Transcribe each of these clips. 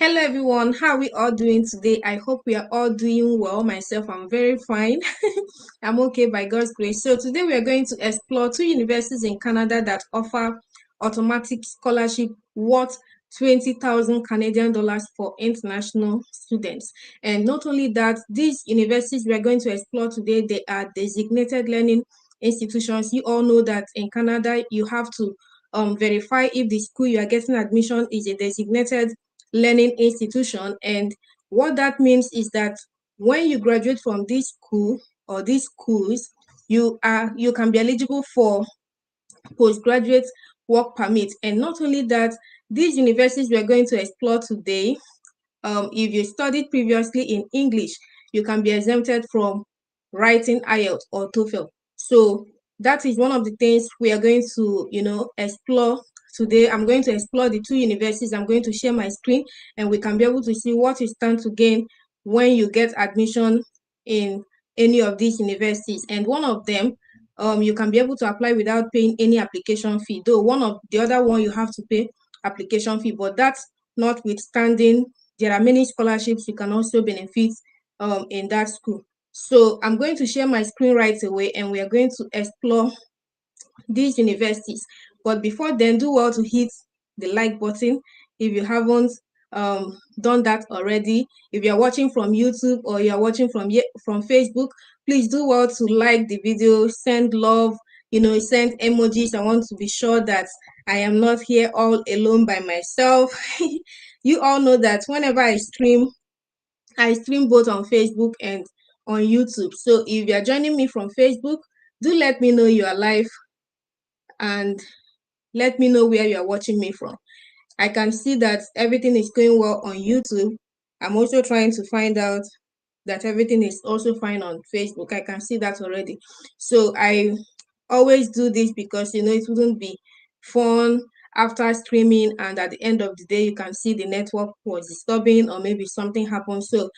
Hello everyone, how are we all doing today? I hope we are all doing well. Myself, I'm very fine. I'm okay by God's grace. So today we are going to explore two universities in Canada that offer automatic scholarship worth 20,000 Canadian dollars for international students. And not only that, these universities we are going to explore today, they are designated learning institutions. You all know that in Canada, you have to verify if the school you are getting admission is a designated learning institution. And what that means is that when you graduate from this school or these schools, you can be eligible for postgraduate work permit. And not only that, these universities we are going to explore today, if you studied previously in English, you can be exempted from writing IELTS or TOEFL. So that is one of the things we are going to, explore today. I'm going to explore the two universities. I'm going to share my screen and we can be able to see what you stand to gain when you get admission in any of these universities. And one of them, you can be able to apply without paying any application fee. Though one of the other one you have to pay application fee, but that's notwithstanding, there are many scholarships you can also benefit in that school. So I'm going to share my screen right away and we are going to explore these universities. But before then, do well to hit the like button if you haven't done that already. If you're watching from YouTube or you're watching from Facebook, please do well to like the video, send love, send emojis. I want to be sure that I am not here all alone by myself. You all know that whenever I stream both on Facebook and on YouTube. So if you're joining me from Facebook, do let me know you are live and let me know where you are watching me from. I can see that everything is going well on YouTube. I'm also trying to find out that everything is also fine on Facebook. I can see that already. So I always do this because it wouldn't be fun after streaming and at the end of the day you can see the network was disturbing or maybe something happened. So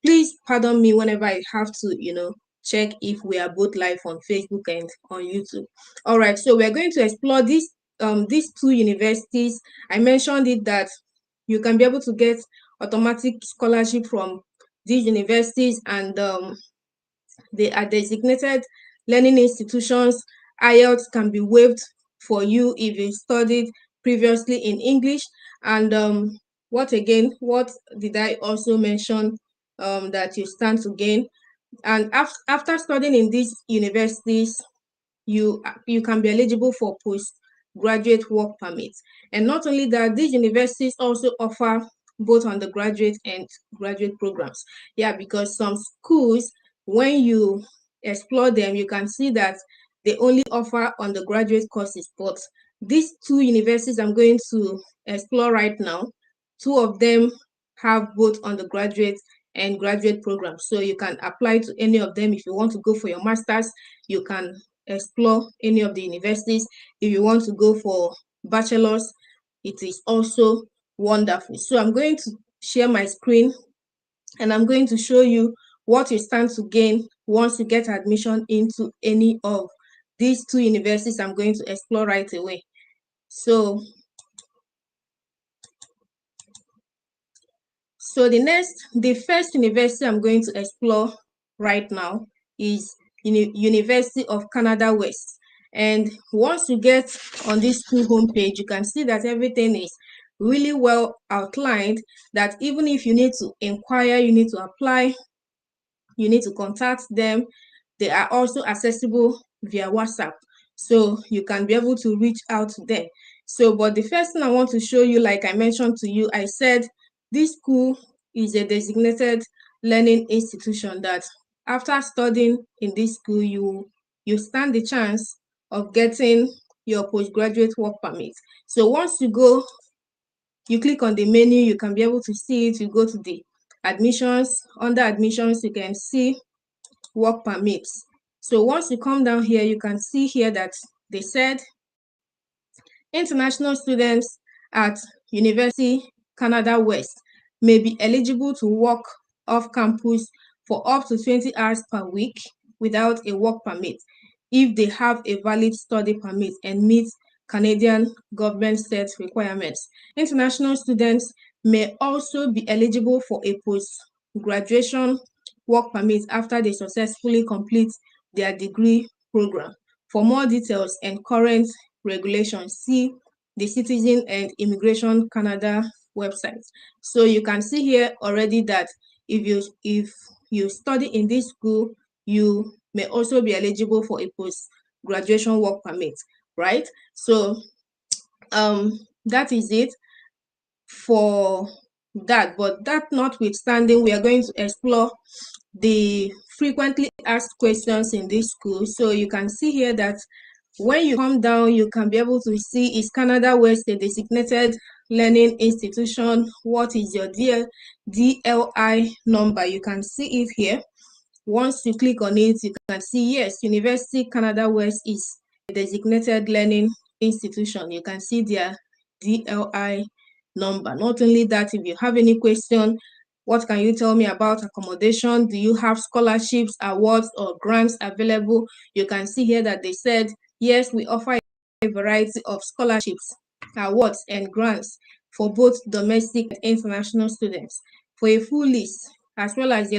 please pardon me whenever I have to check if we are both live on Facebook and on YouTube. All right, so we're going to explore these two universities. I mentioned it that you can be able to get automatic scholarship from these universities, and they are designated learning institutions. IELTS can be waived for you if you studied previously in English. And what did I also mention that you stand to gain? And after studying in these universities, you can be eligible for postgraduate work permits. And not only that, these universities also offer both undergraduate and graduate programs. Yeah, because some schools, when you explore them, you can see that they only offer undergraduate courses. But these two universities I'm going to explore right now, two of them have both undergraduate and graduate programs. So you can apply to any of them. If you want to go for your master's, you can explore any of the universities. If you want to go for bachelor's, it is also wonderful. So I'm going to share my screen and I'm going to show you what you stand to gain once you get admission into any of these two universities I'm going to explore right away. So the first university I'm going to explore right now is University of Canada West. And once you get on this school homepage, you can see that everything is really well outlined, that even if you need to inquire, you need to apply, you need to contact them, they are also accessible via WhatsApp. So you can be able to reach out to them. So, but the first thing I want to show you, like I mentioned to you, I said this school is a designated learning institution that after studying in this school, you stand the chance of getting your postgraduate work permit. So once you click on the menu, you can be able to see it. You go to the admissions. Under admissions, you can see work permits. So once you come down here, you can see here that they said international students at University Canada West may be eligible to work off campus for up to 20 hours per week without a work permit if they have a valid study permit and meet Canadian government set requirements. International students may also be eligible for a post-graduation work permit after they successfully complete their degree program. For more details and current regulations, see the Citizen and Immigration Canada website. So you can see here already that if you study in this school, you may also be eligible for a post-graduation work permit, right? So that is it for that. But that notwithstanding, we are going to explore the frequently asked questions in this school. So you can see here that when you come down, you can be able to see, is Canada West a designated learning institution? What is your DLI number? You can see it here. Once you click on it, you can see, yes, University Canada West is a designated learning institution. You can see their DLI number. Not only that, if you have any question, what can you tell me about accommodation? Do you have scholarships, awards, or grants available? You can see here that they said, yes, we offer a variety of scholarships, awards, and grants for both domestic and international students. For a full list, as well as the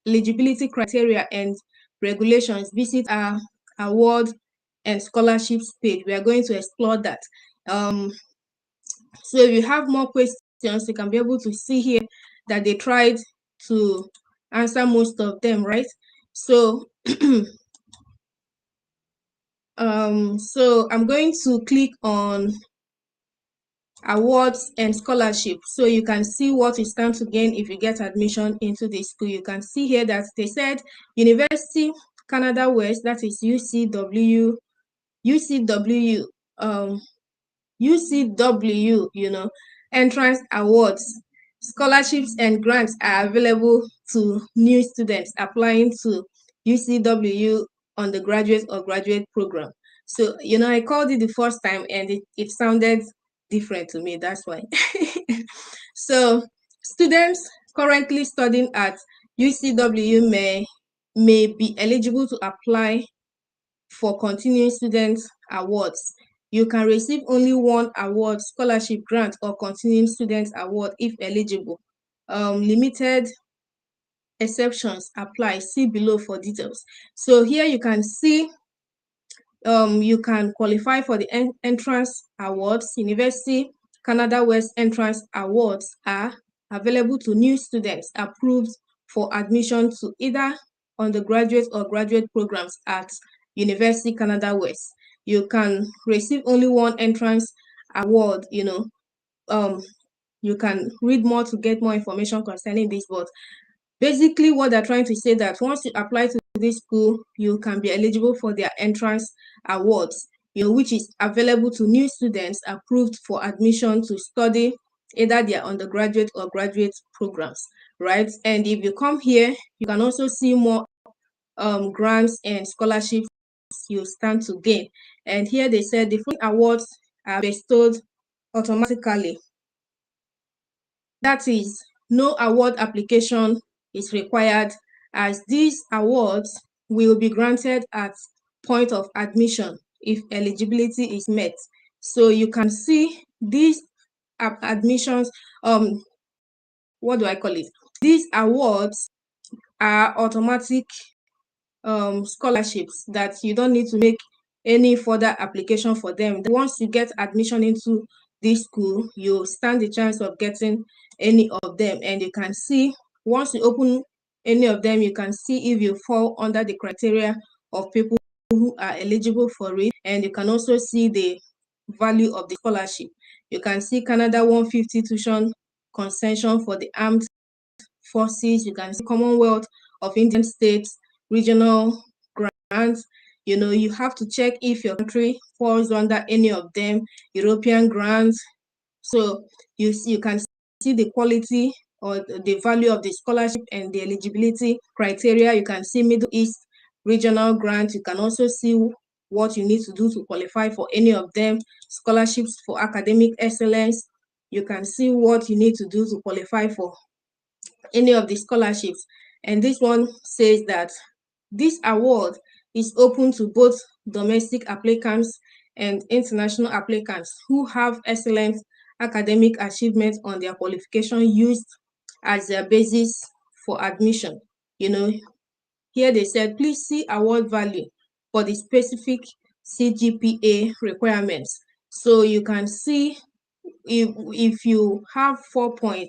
eligibility criteria and regulations, visit our award and scholarships page. We are going to explore that. So if you have more questions, you can be able to see here that they tried to answer most of them, right? So so I'm going to click on awards and scholarships, so you can see what you stand to gain if you get admission into this school. You can see here that they said University Canada West, that is UCW, entrance awards, scholarships, and grants are available to new students applying to UCW undergraduate or graduate program. So, I called it the first time and it sounded different to me. That's why. So, students currently studying at UCW may be eligible to apply for continuing student awards. You can receive only one award, scholarship, grant, or continuing student award if eligible. Limited exceptions apply. See below for details. So here you can see you can qualify for the entrance awards. University Canada West entrance awards are available to new students approved for admission to either undergraduate or graduate programs at University Canada West. You can receive only one entrance award. You can read more to get more information concerning this, but basically what they're trying to say that once you apply to this school, you can be eligible for their entrance awards, which is available to new students approved for admission to study either their undergraduate or graduate programs, right? And if you come here, you can also see more grants and scholarships you stand to gain. And here they said the following awards are bestowed automatically. That is, no award application is required, as these awards will be granted at point of admission if eligibility is met. So you can see these admissions, what do I call it? These awards are automatic scholarships that you don't need to make any further application for them. Once you get admission into this school, you stand the chance of getting any of them. And you can see, once you open any of them, you can see if you fall under the criteria of people who are eligible for it. And you can also see the value of the scholarship. You can see Canada 150 tuition concession for the armed forces. You can see Commonwealth of Indian States regional grants. You have to check if your country falls under any of them. European grants. So you can see the quality or the value of the scholarship and the eligibility criteria. You can see Middle East regional grant. You can also see what you need to do to qualify for any of them. Scholarships for academic excellence. You can see what you need to do to qualify for any of the scholarships. And this one says that this award is open to both domestic applicants and international applicants who have excellent academic achievement on their qualification used as their basis for admission. Here they said, please see award value for the specific CGPA requirements. So you can see if you have 4.30,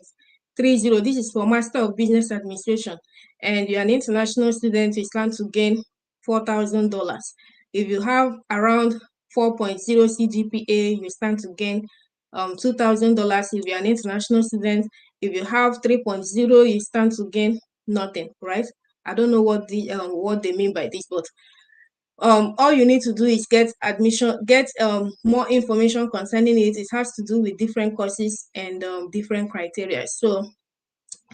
this is for Master of Business Administration, and you're an international student, you stand to gain $4,000. If you have around 4.0 CGPA, you stand to gain $2,000. If you're an international student, if you have 3.0, you stand to gain nothing, right? I don't know what they mean by this, but all you need to do is get more information concerning it. It has to do with different courses and different criteria. So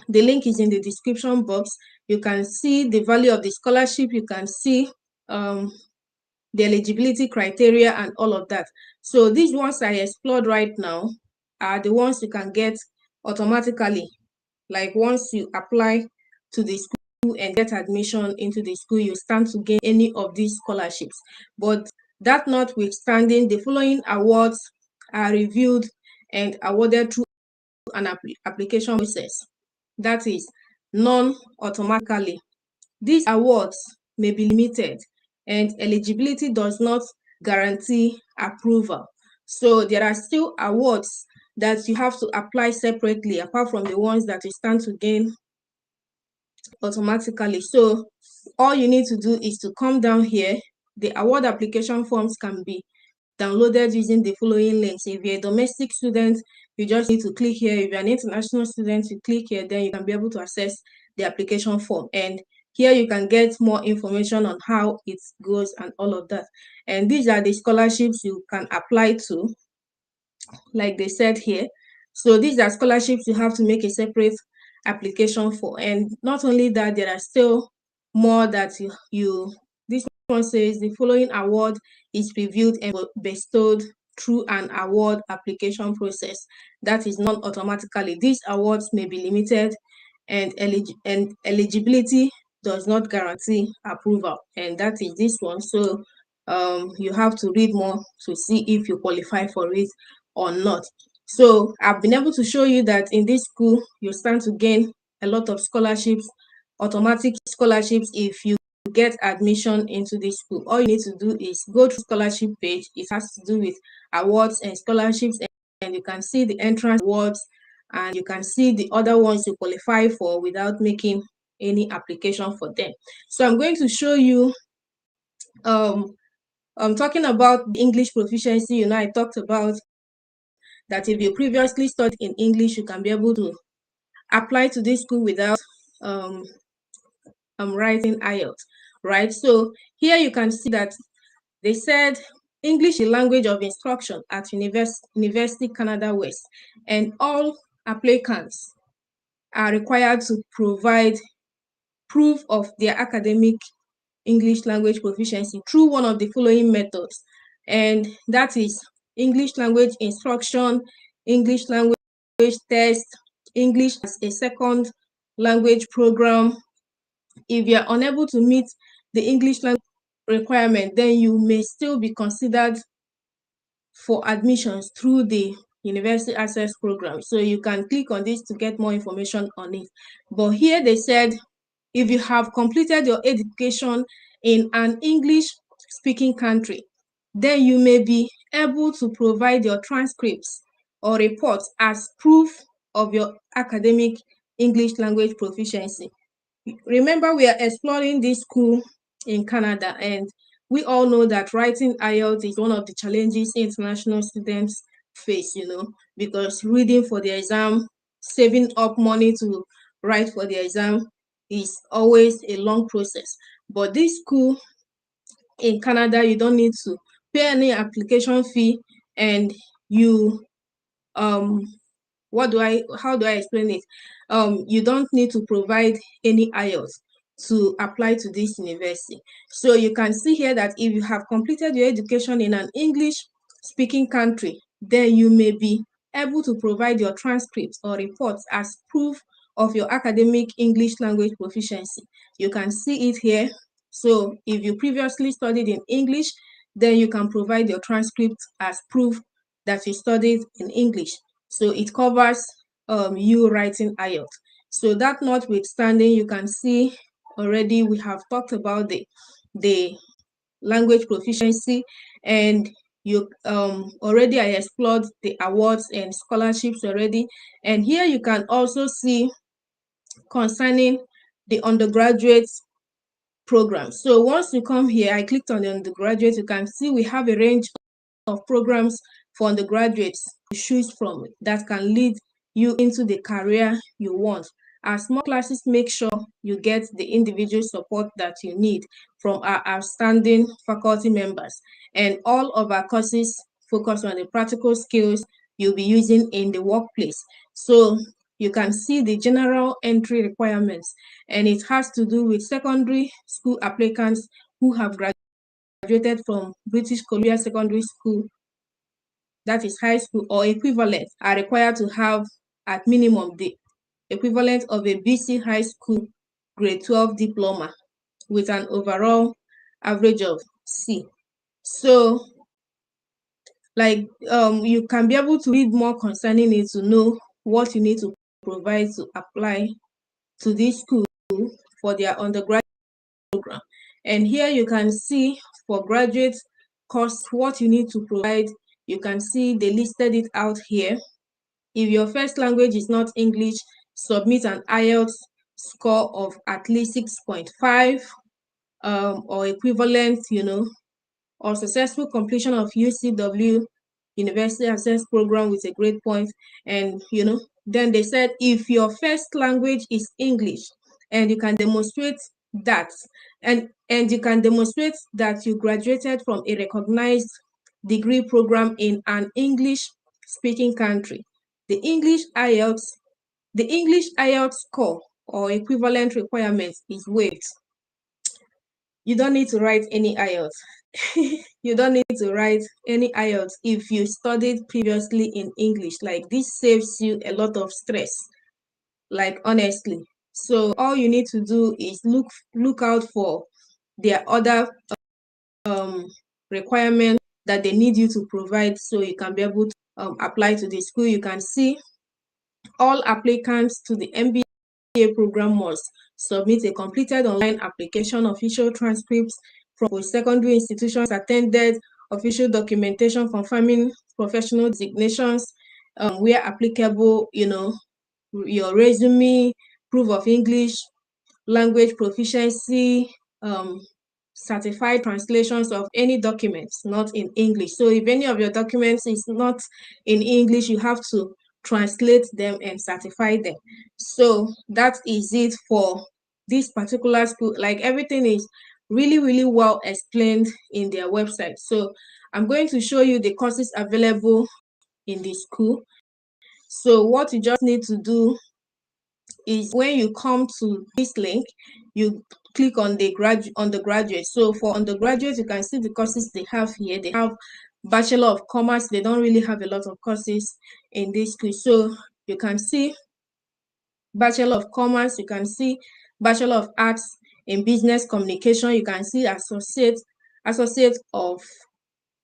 the link is in the description box. You can see the value of the scholarship. You can see the eligibility criteria and all of that. So these ones I explored right now are the ones you can get automatically. Like once you apply to the school and get admission into the school, you stand to gain any of these scholarships. But that notwithstanding, the following awards are reviewed and awarded through an application process. That is non-automatically. These awards may be limited and eligibility does not guarantee approval. So there are still awards that you have to apply separately apart from the ones that you stand to gain automatically. So all you need to do is to come down here. The award application forms can be downloaded using the following links. If you're a domestic student, you just need to click here. If you're an international student, you click here, then you can be able to access the application form. And here you can get more information on how it goes and all of that. And these are the scholarships you can apply to, like they said here. So these are scholarships you have to make a separate application for. And not only that, there are still more that this one says the following award is reviewed and bestowed through an award application process that is non-automatically. These awards may be limited and eligibility does not guarantee approval, and that is this one. So you have to read more to see if you qualify for it or not. So I've been able to show you that in this school you stand to gain a lot of scholarships, automatic scholarships, if you get admission into this school. All you need to do is go to scholarship page. It has to do with awards and scholarships, and you can see the entrance awards and you can see the other ones you qualify for without making any application for them. So I'm going to show you I'm talking about the English proficiency. I talked about that if you previously studied in English, you can be able to apply to this school without writing IELTS, right? So here you can see that they said English is language of instruction at University Canada West, and all applicants are required to provide proof of their academic English language proficiency through one of the following methods, and that is English language instruction, English language test, English as a second language program. If you are unable to meet the English language requirement, then you may still be considered for admissions through the University Access Program. So you can click on this to get more information on it. But here they said, if you have completed your education in an English-speaking country, then you may be able to provide your transcripts or reports as proof of your academic English language proficiency. Remember, we are exploring this school in Canada, and we all know that writing IELTS is one of the challenges international students face, because reading for the exam, saving up money to write for the exam is always a long process. But this school in Canada, you don't need to pay any application fee, and you how do I explain it? You don't need to provide any IELTS to apply to this university. So you can see here that if you have completed your education in an English speaking country, then you may be able to provide your transcripts or reports as proof of your academic English language proficiency. You can see it here. So if you previously studied in English, then you can provide your transcript as proof that you studied in English. So it covers you writing IELTS. So that notwithstanding, you can see already we have talked about the language proficiency, and you already I explored the awards and scholarships already. And here you can also see concerning the undergraduate program. So once you come here, I clicked on the undergraduate, you can see we have a range of programs for undergraduates to choose from that can lead you into the career you want. As more classes, make sure you get the individual support that you need from our outstanding faculty members. And all of our courses focus on the practical skills you'll be using in the workplace. So you can see the general entry requirements, and it has to do with secondary school applicants who have graduated from British Columbia Secondary School, that is high school or equivalent, are required to have at minimum the equivalent of a BC High School grade 12 diploma with an overall average of C. So like you can be able to read more concerning it to know what you need to provide to apply to this school for their undergraduate program. And here you can see for graduate course what you need to provide. You can see they listed it out here. If your first language is not English, submit an IELTS score of at least 6.5 or equivalent, or successful completion of UCW University Access Program with a grade point. And then they said if your first language is English and you can demonstrate that, and you can demonstrate that you graduated from a recognized degree program in an English speaking country, the English IELTS score or equivalent requirements is waived. You don't need to write any IELTS. You don't need to write any IELTS if you studied previously in English. Like, this saves you a lot of stress, like, honestly. So all you need to do is look out for their other requirements that they need you to provide so you can be able to apply to the school. You can see all applicants to the MBA program must submit a completed online application, official transcripts from post-secondary institutions attended, official documentation confirming professional designations, where applicable, your resume, proof of English language proficiency, certified translations of any documents not in English. So if any of your documents is not in English, you have to translate them and certify them. So that is it for this particular school. Like, everything is really, really well explained in their website. So I'm going to show you the courses available in the school. So what you just need to do is, when you come to this link, you click on the graduate. So for undergraduate, you can see the courses they have here. They have Bachelor of Commerce. They don't really have a lot of courses in this school. So you can see Bachelor of Commerce, you can see Bachelor of Arts in Business Communication, you can see Associate of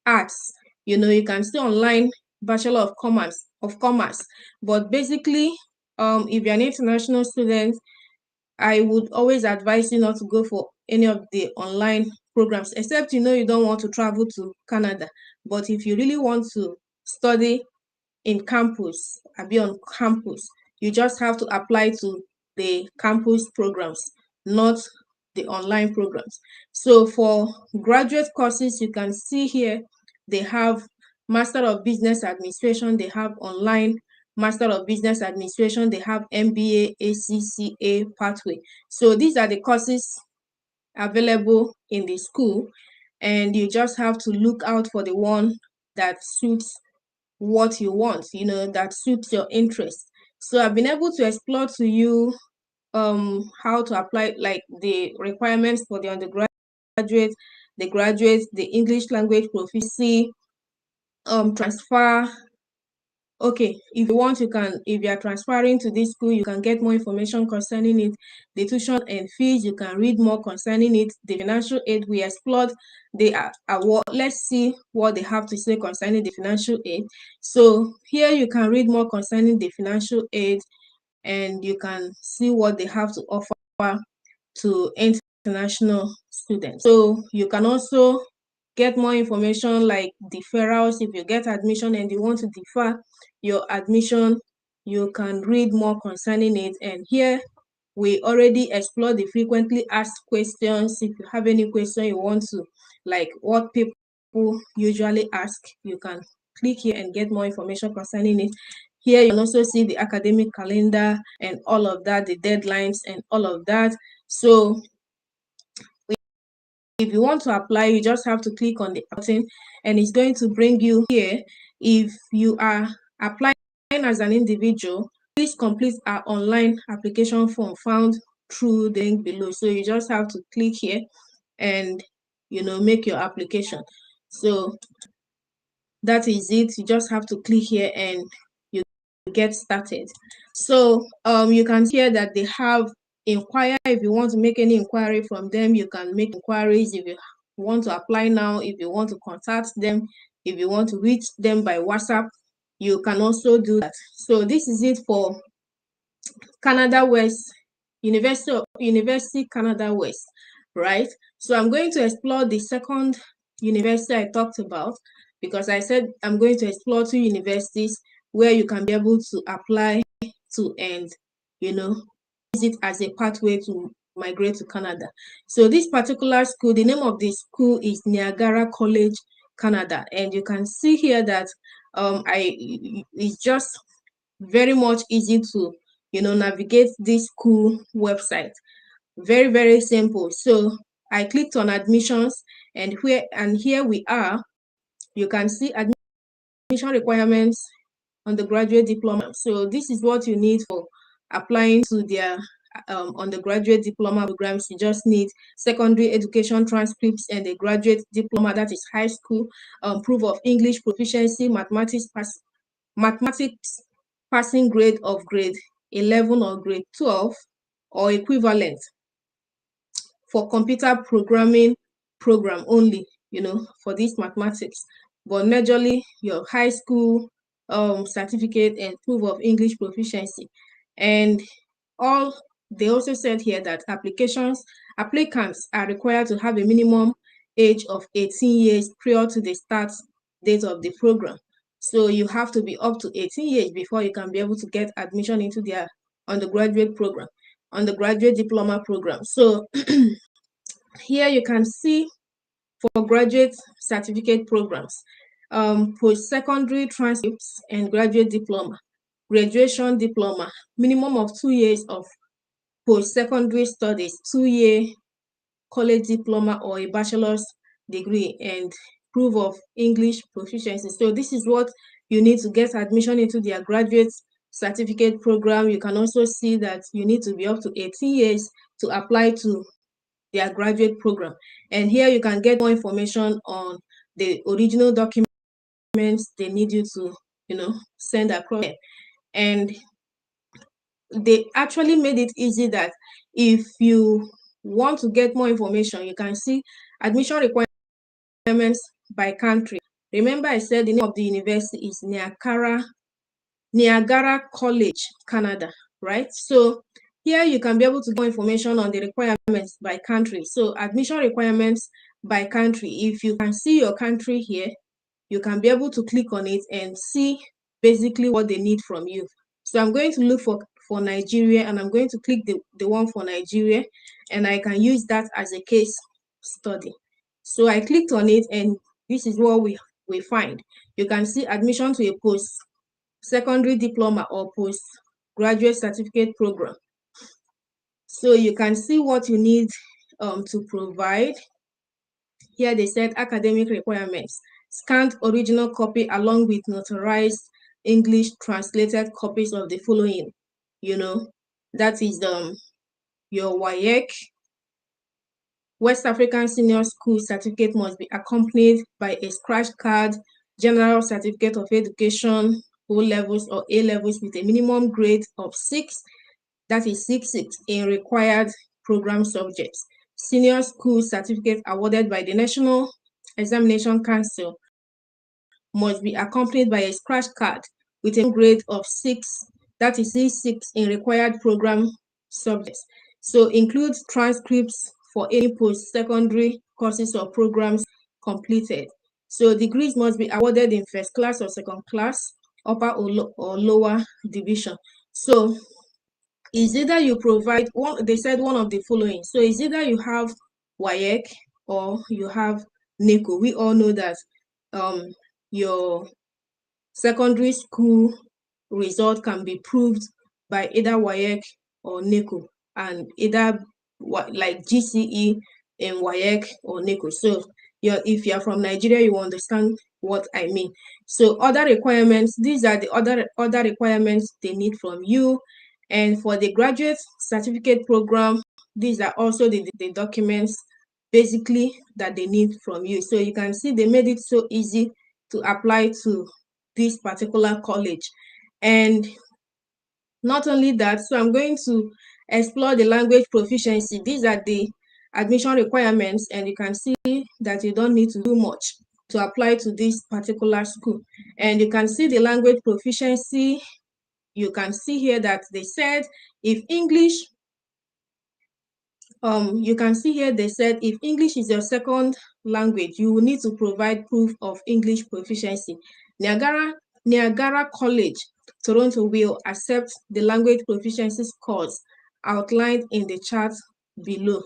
Arts. You can see online Bachelor of Commerce. But basically, if you're an international student, I would always advise you not to go for any of the online programs, except you don't want to travel to Canada. But if you really want to study in campus, be on campus, you just have to apply to the campus programs, not the online programs. So for graduate courses, you can see here they have Master of Business Administration, they have online Master of Business Administration, they have MBA, ACCA pathway. So these are the courses available in the school, and you just have to look out for the one that suits what you want, that suits your interest. So I've been able to explore to you how to apply, like, the requirements for the undergraduate, the graduate, the English language proficiency, transfer Okay, if you want, if you are transferring to this school, you can get more information concerning it, the tuition and fees, you can read more concerning it, the financial aid. We explored the award. Let's see what they have to say concerning the financial aid. So here you can read more concerning the financial aid, and you can see what they have to offer to international students. So you can also get more information like deferrals. If you get admission and you want to defer your admission, you can read more concerning it. And here we already explored the frequently asked questions. If you have any question you want to, like what people usually ask, you can click here and get more information concerning it. Here you can also see the academic calendar and all of that, the deadlines and all of that. So if you want to apply, you just have to click on the button and it's going to bring you here. If you are applying as an individual, please complete our online application form found through the link below. So you just have to click here and make your application. So that is it. You just have to click here and you get started. So you can see here that they have inquire. If you want to make any inquiry from them, you can make inquiries. If you want to apply now, if you want to contact them, if you want to reach them by WhatsApp, you can also do that. So this is it for Canada West, University Canada West, right? So I'm going to explore the second university I talked about, because I said I'm going to explore two universities where you can be able to apply to and use it as a pathway to migrate to Canada. So this particular school, the name of the school is Niagara College, Canada, and you can see here that it's just very much easy to navigate this school website. Very, very simple. So I clicked on admissions, and here we are. You can see admission requirements, undergraduate diploma. So this is what you need for applying to their undergraduate diploma programs. You just need secondary education transcripts and a graduate diploma, that is high school, proof of English proficiency, mathematics passing grade of grade 11 or grade 12 or equivalent for computer programming program only, for this mathematics, but majorly your high school certificate and proof of English proficiency. And they also said here that applicants are required to have a minimum age of 18 years prior to the start date of the program. So you have to be up to 18 years before you can be able to get admission into their undergraduate diploma program. So here you can see for graduate certificate programs, post-secondary transcripts and graduate diploma, graduation diploma, minimum of 2 years of post-secondary studies, 2-year college diploma or a bachelor's degree, and proof of English proficiency. So this is what you need to get admission into their graduate certificate program. You can also see that you need to be up to 18 years to apply to their graduate program. And here you can get more information on the original documents they need you to, send across. And they actually made it easy that if you want to get more information, you can see admission requirements by country. Remember, I said the name of the university is Niagara College, Canada, right? So here you can be able to get more information on the requirements by country. So admission requirements by country. If you can see your country here, you can be able to click on it and see basically what they need from you. So I'm going to look for Nigeria, and I'm going to click the one for Nigeria, and I can use that as a case study. So I clicked on it, and this is what we find. You can see admission to a post-secondary diploma or postgraduate certificate program. So you can see what you need to provide. Here they said academic requirements: scanned original copy along with notarized English translated copies of the following. That is your WAEC, West African Senior School certificate must be accompanied by a scratch card, general certificate of education, O-levels or A-levels with a minimum grade of 6, that is 6 in required program subjects. Senior school certificate awarded by the National Examination Council must be accompanied by a scratch card with a grade of 6, that is C6 in required program subjects. So includes transcripts for any post-secondary courses or programs completed. So degrees must be awarded in first class or second class, upper or lower division. So is either you provide one, they said one of the following. So it's either you have WAEC or you have NECO. We all know that your secondary school result can be proved by either WAEC or NECO, and either like GCE and WAEC or NECO. So if you're from Nigeria, you understand what I mean. So other requirements, these are the other requirements they need from you. And for the graduate certificate program, these are also the documents basically that they need from you. So you can see they made it so easy to apply to this particular college. And not only that, so I'm going to explore the language proficiency. These are the admission requirements, and you can see that you don't need to do much to apply to this particular school. And you can see the language proficiency. You can see here that they said if English, you can see here they said if English is your second language, you will need to provide proof of English proficiency. Niagara College, Toronto will accept the language proficiency scores outlined in the chart below.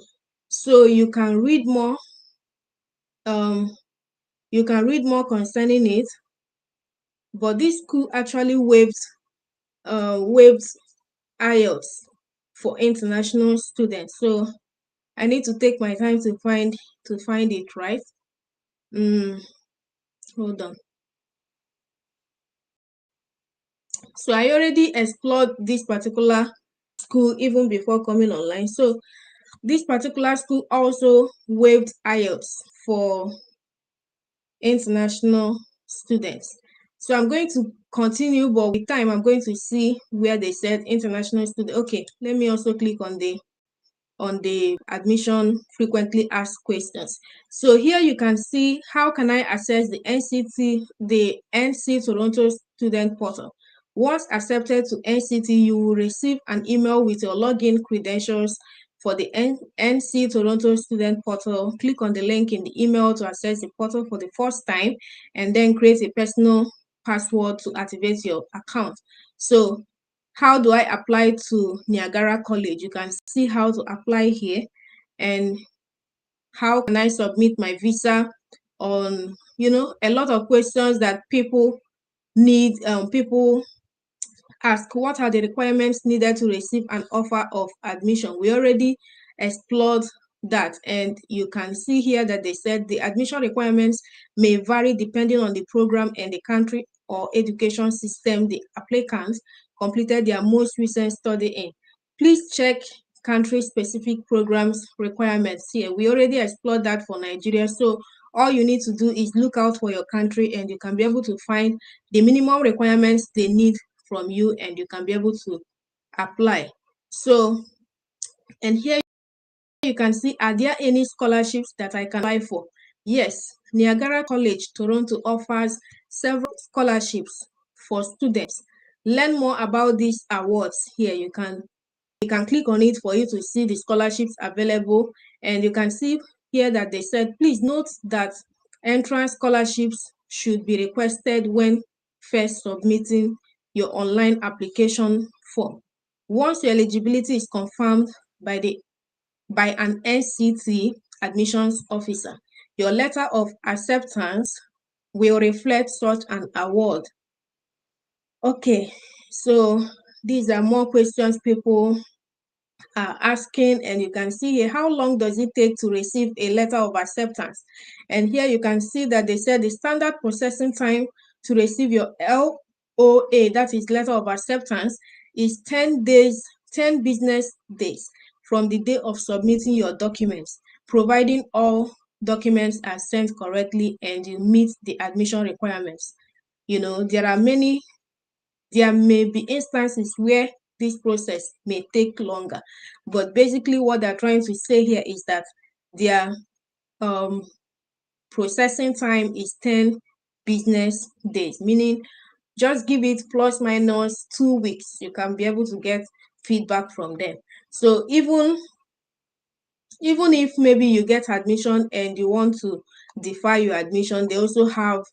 So you can read more. Concerning it, but this school actually waived IELTS for international students. So I need to take my time to find it, right? Hold on. So I already explored this particular school even before coming online. So this particular school also waived IELTS for international students. So I'm going to continue, but with time I'm going to see where they said international student. Okay, let me also click on the admission frequently asked questions. So here you can see how can I access the NC Toronto student portal. Once accepted to NCT, you will receive an email with your login credentials for the NC Toronto student portal. Click on the link in the email to access the portal for the first time, and then create a personal password to activate your account. So how do I apply to Niagara College? You can see how to apply here, and how can I submit my visa on, a lot of questions that people need. People ask, what are the requirements needed to receive an offer of admission? We already explored that, and you can see here that they said the admission requirements may vary depending on the program and the country or education system the applicants completed their most recent study in. Please check country-specific programs requirements here. We already explored that for Nigeria, so all you need to do is look out for your country, and you can be able to find the minimum requirements they need from you, and you can be able to apply. So, and here you can see, are there any scholarships that I can apply for? Yes, Niagara College, Toronto offers several scholarships for students. Learn more about these awards here. You can click on it for you to see the scholarships available, and you can see here that they said, please note that entrance scholarships should be requested when first submitting your online application form. Once your eligibility is confirmed by an NCT admissions officer, your letter of acceptance will reflect such an award. Okay, so these are more questions people are asking, and you can see here, how long does it take to receive a letter of acceptance? And here you can see that they said the standard processing time to receive your LOA, that is letter of acceptance, is 10 business days from the day of submitting your documents, providing all documents are sent correctly and you meet the admission requirements. There are many There may be instances where this process may take longer, but basically what they're trying to say here is that their processing time is 10 business days, meaning just give it plus minus 2 weeks, you can be able to get feedback from them. So even if maybe you get admission and you want to defer your admission, they also have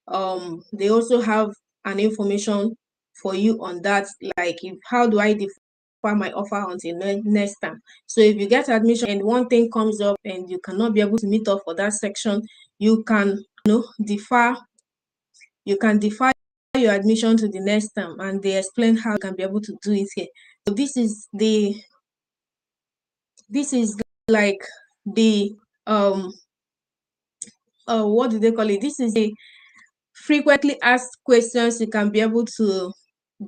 an information for you on that, like how do I defer my offer until next time. So if you get admission and one thing comes up and you cannot be able to meet up for that section, you can defer your admission to the next term, and they explain how you can be able to do it here. So this is like the what do they call it? This is the frequently asked questions you can be able to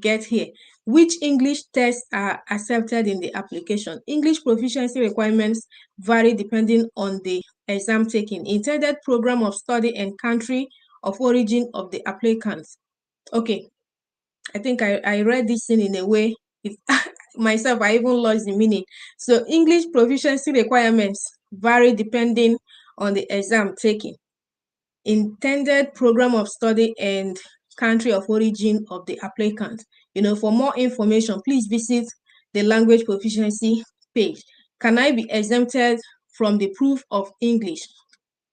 get here. Which English tests are accepted in the application? English proficiency requirements vary depending on the exam taken, intended program of study, and country of origin of the applicants. Okay, I think I read this thing in a way, myself, I even lost the meaning. So English proficiency requirements vary depending on the exam taken, intended program of study, and country of origin of the applicant. For more information, please visit the language proficiency page. Can I be exempted from the proof of English?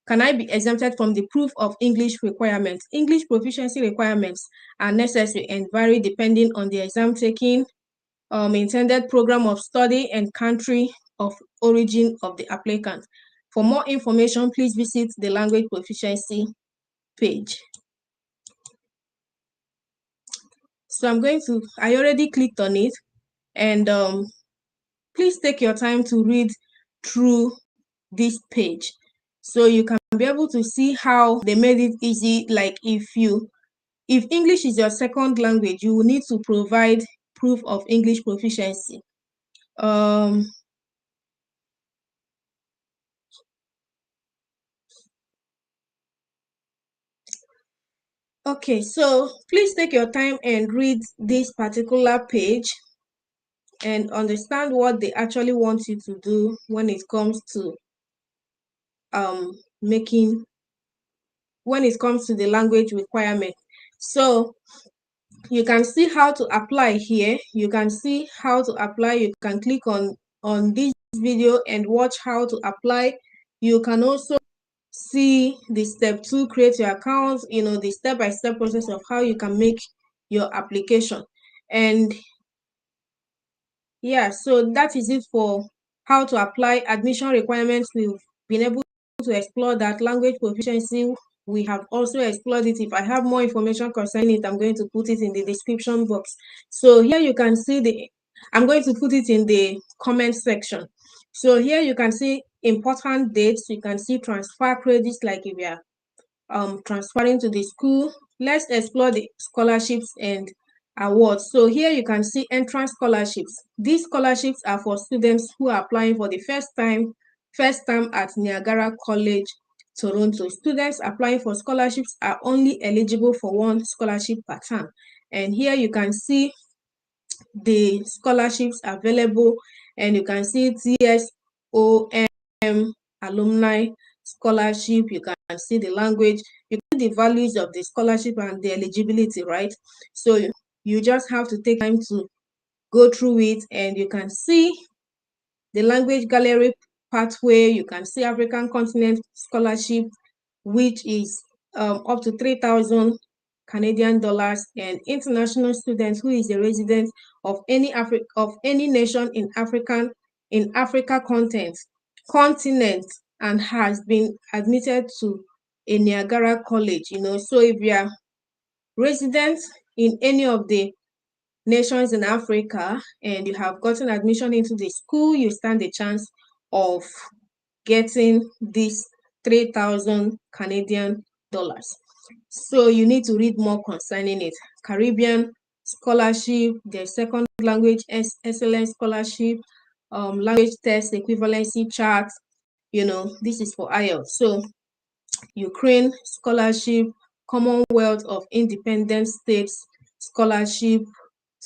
Can I be exempted from the proof of English requirements? English proficiency requirements are necessary and vary depending on the exam taken, intended program of study, and country of origin of the applicant. For more information, please visit the language proficiency page. So I already clicked on it, and please take your time to read through this page so you can be able to see how they made it easy. Like if English is your second language, you will need to provide proof of English proficiency. Okay, so please take your time and read this particular page and understand what they actually want you to do when it comes to the language requirement. So you can see how to apply here. You can see how to apply. You can click on this video and watch how to apply. You can also see the step 2, create your account, the step-by-step process of how you can make your application. And yeah, so that is it for how to apply admission requirements. We've been able to explore that. Language proficiency, we have also explored it. If I have more information concerning it, I'm going to put it in the description box. So here you can see I'm going to put it in the comment section. So here you can see important dates. You can see transfer credits, like if you are transferring to the school. Let's explore the scholarships and awards. So here you can see entrance scholarships. These scholarships are for students who are applying for the first time at Niagara College, Toronto. Students applying for scholarships are only eligible for one scholarship per term. And here you can see the scholarships available, and you can see TSOM alumni scholarship. You can see the language, you can see the values of the scholarship and the eligibility, right? So you just have to take time to go through it, and you can see the language gallery pathway. You can see African continent scholarship, which is up to 3,000 Canadian dollars, and international students who is a resident of any nation in Africa continent and has been admitted to a Niagara College. So if you are resident in any of the nations in Africa and you have gotten admission into the school, you stand a chance of getting this 3,000 Canadian dollars. So you need to read more concerning it. Caribbean scholarship, the second language excellence scholarship, language test equivalency chart. This is for IELTS. So Ukraine scholarship, Commonwealth of Independent States scholarship,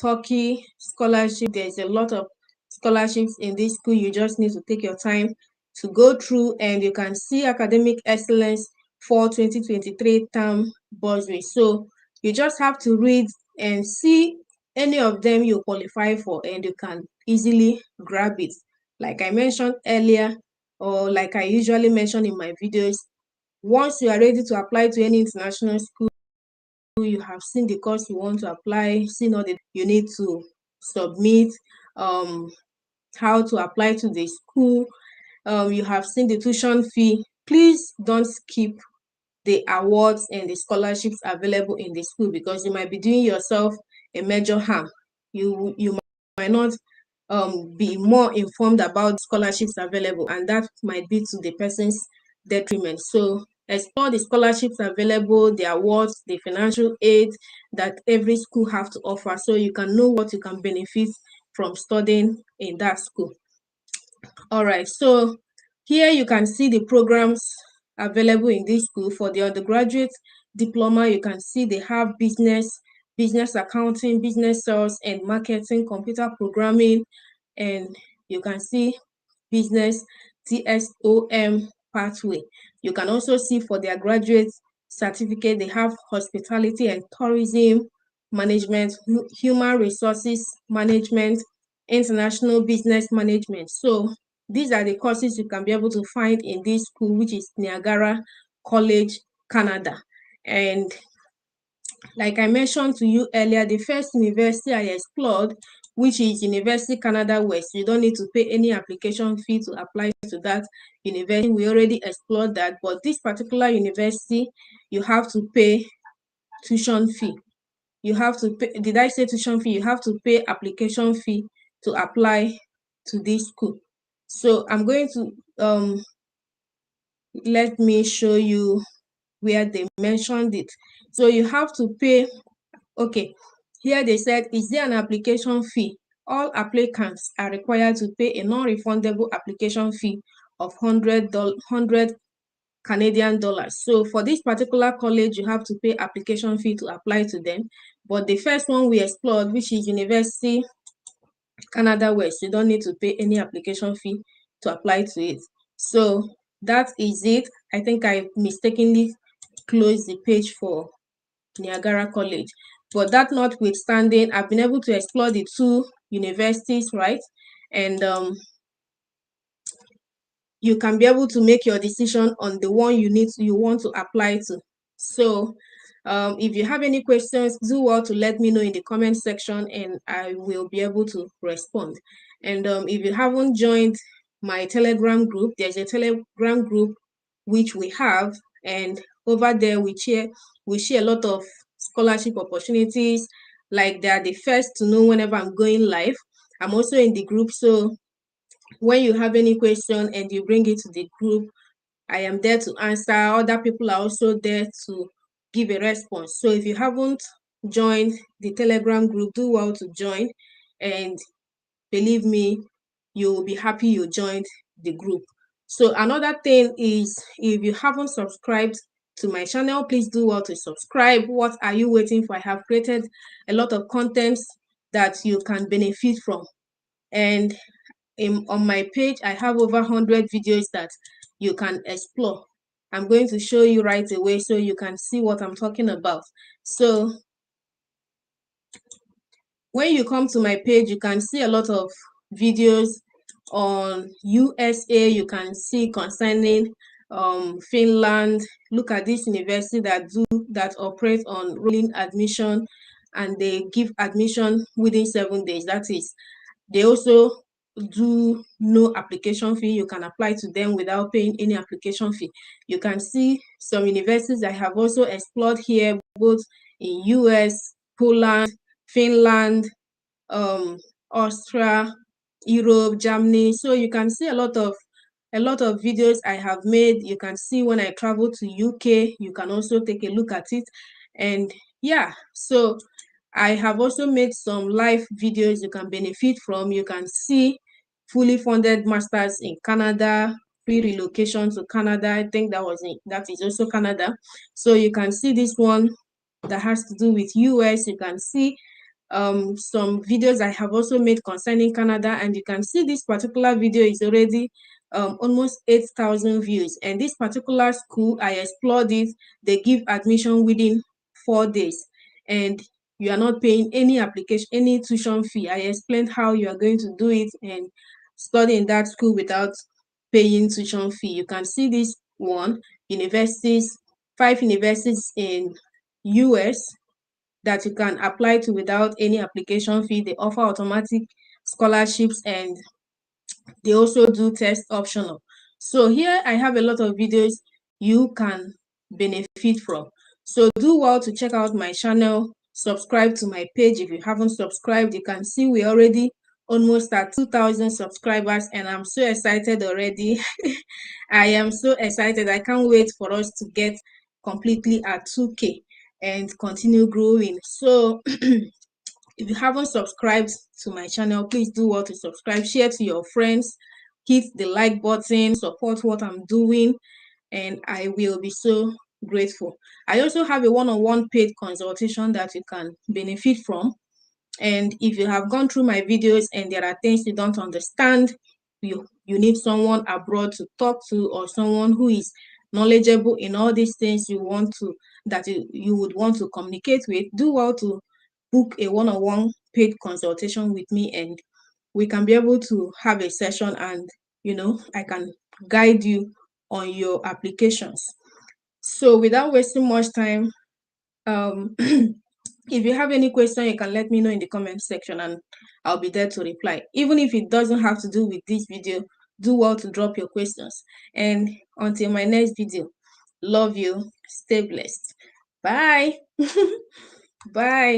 Turkey scholarship. There's a lot of scholarships in this school. You just need to take your time to go through, and you can see academic excellence for 2023 term bursary. So you just have to read and see any of them you qualify for, and you can easily grab it. Like I mentioned earlier, or like I usually mention in my videos, once you are ready to apply to any international school, you have seen the course you want to apply, seen all the you need to submit, how to apply to the school, you have seen the tuition fee. Please don't skip the awards and the scholarships available in the school, because you might be doing yourself a major harm. You might not be more informed about scholarships available, and that might be to the person's detriment. So explore the scholarships available, the awards, the financial aid that every school have to offer, so you can know what you can benefit from studying in that school. All right, so here you can see the programs available in this school. For the undergraduate diploma, you can see they have business accounting, business sales and marketing, computer programming, and you can see business TSOM pathway. You can also see for their graduate certificate, they have hospitality and tourism management, human resources management, international business management. So these are the courses you can be able to find in this school, which is Niagara College, Canada. And like I mentioned to you earlier, the first university I explored, which is University Canada West, you don't need to pay any application fee to apply to that university. We already explored that, but this particular university, you have to pay tuition fee. You have to pay, did I say tuition fee? You have to pay application fee to apply to this school. So I'm going to let me show you where they mentioned it. So you have to pay. Okay, here they said, is there an application fee? All applicants are required to pay a non-refundable application fee of $100 Canadian dollars. So for this particular college, you have to pay application fee to apply to them. But the first one we explored, which is University Canada West, you don't need to pay any application fee to apply to it. So that is it. I think I mistakenly closed the page for Niagara College. But that notwithstanding, I've been able to explore the two universities, right? And you can be able to make your decision on the one you want to apply to. So if you have any questions, do well to let me know in the comment section, and I will be able to respond. And if you haven't joined my Telegram group, there's a Telegram group which we have, and over there we share a lot of scholarship opportunities. Like, they are the first to know whenever I'm going live. I'm also in the group, so when you have any question and you bring it to the group, I am there to answer. Other people are also there to give a response. So if you haven't joined the Telegram group, do well to join, and believe me, you will be happy you joined the group. So another thing is, if you haven't subscribed to my channel, please do well to subscribe. What are you waiting for? I have created a lot of contents that you can benefit from, and on my page I have over 100 videos that you can explore. I'm going to show you right away so you can see what I'm talking about. So when you come to my page, you can see a lot of videos on USA. You can see concerning Finland. Look at this university that operate on rolling admission, and they give admission within 7 days. That is, they also do no application fee. You can apply to them without paying any application fee. You can see some universities I have also explored here, both in US, Poland, Finland, Austria, Europe, Germany. So you can see a lot of videos I have made. You can see when I travel to UK, you can also take a look at it. And yeah, so I have also made some live videos you can benefit from. You can see fully funded masters in Canada, free relocation to Canada. I think that is also Canada. So you can see this one that has to do with US. You can see some videos I have also made concerning Canada, and you can see this particular video is already almost 8,000 views. And this particular school, I explored it. They give admission within 4 days, and you are not paying any application, any tuition fee. I explained how you are going to do it and study in that school without paying tuition fee. You can see this one, universities, 5 universities in US that you can apply to without any application fee. They offer automatic scholarships, and they also do test optional. So here I have a lot of videos you can benefit from. So do well to check out my channel, subscribe to my page. If you haven't subscribed, you can see we already almost at 2,000 subscribers, and I'm so excited already. I am so excited. I can't wait for us to get completely at 2K and continue growing. So if you haven't subscribed to my channel, please do well to subscribe, share to your friends, hit the like button, support what I'm doing, and I will be so grateful. I also have a one-on-one paid consultation that you can benefit from. And if you have gone through my videos and there are things you don't understand, you need someone abroad to talk to, or someone who is knowledgeable in all these things you want to, that you would want to communicate with, do well to book a one-on-one paid consultation with me, and we can be able to have a session, and I can guide you on your applications. So without wasting much time, if you have any question, you can let me know in the comment section, and I'll be there to reply. Even if it doesn't have to do with this video, do well to drop your questions. And until my next video, love you, stay blessed. Bye. Bye.